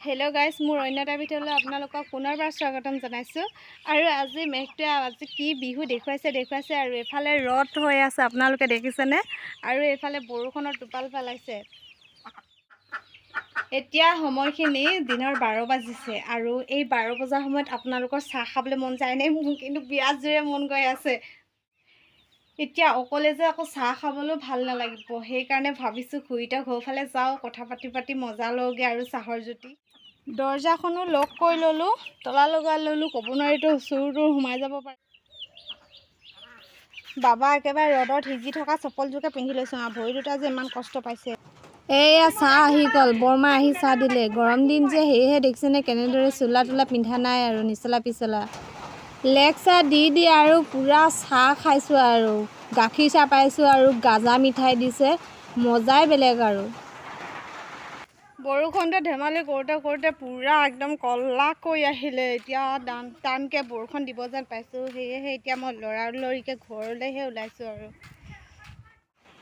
hello guys मोर अन्य এটা ভিডিঅ'লৈ আপোনালোকক পুনৰবাৰ স্বাগতম জনাইছো আৰু আজি মেঘটোৱে আজি কি বিহু দেখুৱাইছে আৰু এফালে ৰদ হৈ আছে আপোনালোকে দেখিছেনে আৰু এফালে বৰষুণৰ টোপাল পেলাইছে এতিয়া সময়খিনি দিনৰ 12 বাজিছে আৰু এই 12 বজাৰ সময়ত আপোনালোকৰ চাহ খাবলৈ মন যায় নে মোৰ কিন্তু বিৰাট জোৰে মন গৈ আছে এতিয়া অকলে যে আকৌ চাহ খাবলৈ ভাল নালাগিব সেই কাৰণে ভাবিছো খুইটা ঘৰফালে যাও কথা পাতি মজা লওগে আৰু চাহৰ জুতি দৰজাখনো লক কৰি ললো তলা লগাই ললো কব নোৱাৰিতো চুৰটো সোমাই যাব পাৰে বাবা একেবাৰে ৰদত হিজি থকা চপলজোকে পিন্ধি লৈছো ভৰি দুটা যে ইমান কষ্ট পাইছে এয়া চাহ আহি গল বৰমা আহি চাহ দিলে গৰম দিন যে হেহে দেখিছেনে কেনেদৰে চুলা তুলা পিন্ধা নাই আৰু নিচলা পিছলা লেকচা দি আৰু পুৰা চাহ খাইছো আৰু গাখীৰ চাহ পাইছো আৰু গাজা মিঠাই দিছে মজাই বেলেগ আৰু বৰষুণটো ধেমালি কৰোতে পুৰা একদম কলা কৈ আহিলে এতিয়া টানকে বৰষুণ দিব যেন পাইছো হেহে এতিয়া মই লৰালৰিকে ঘৰলৈহে ওলাইছো আৰু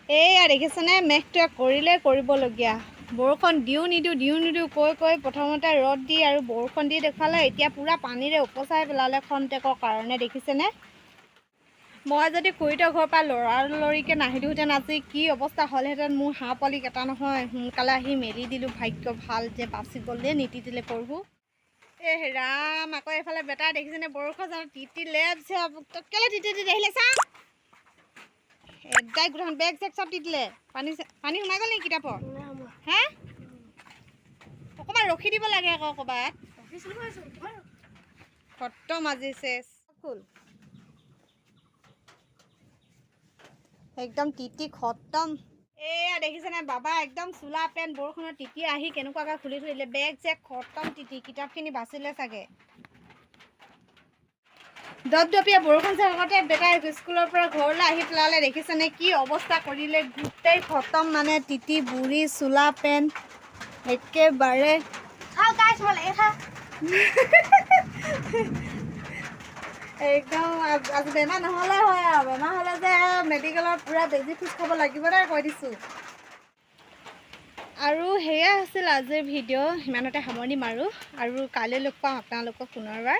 এয়া দেখিছেনে মেঘটোৱে কৰিলে কৰিবলগীয়া বৰষুণ দিও নিদিও কৈ প্ৰথমতে ৰদ দি আৰু বৰষুণ দি দেখালে এতিয়া পুৰা পানীৰে উপচাই পেলালে খন্তেকৰ কাৰণে দেখিছেনে মই যদি খুইতৰ ঘৰৰ পৰা লৰালৰিকে নাহিলোহেঁতেন আজি কি অৱস্থা হ'লহেঁতেন মোৰ হাঁহ পোৱালি কেটা নহয় সোনকালে আহি মেলি দিলোঁ ভাগ্য ভাল যে বাচি গ'লে নীতি দিলে প্ৰভু ৰাম আকৌ এইফালে বেটা দেখিছেনে বৰষুণ জানো তিতিলে কেলে তিতি আহিলে চা এদাই গোটেইখন বেগ চেগ চব তিতিলে পানী সোমাই গ'ল নেকি কিতাপত হে অকণমান ৰখি দিব লাগে আকৌ ক'ৰবাত খতম আজি চেচ ফুল একদম তিতি খতম এয়া দেখিছেনে বাবা একদম চোলা পেণ্ট বৰষুণত তিতি আহি কেনেকুৱাকৈ খুলি থৈ দিলে বেগ চেগ খতম তিতি কিতাপখিনি বাচিলে চাগে দপদপীয়া বৰষুণ চাগতে বেটাই স্কুলৰ পৰা ঘৰলৈ আহি পেলালে দেখিছেনে কি অৱস্থা কৰিলে গোটেই খতম মানে তিতি বুঢ়ী চোলা পেণ্ট একেবাৰে একদম আজি বেমাৰ নহ'লে হয় আৰু বেমাৰ হ'লে যে মেডিকেলত পুৰা বেজি খোজ খাব লাগিব দে কৈ দিছোঁ আৰু সেয়া আছিল আজিৰ ভিডিঅ' সিমানতে সামৰণি মাৰোঁ আৰু কাইলৈ লগ পাম আপোনালোকক পুনৰবাৰ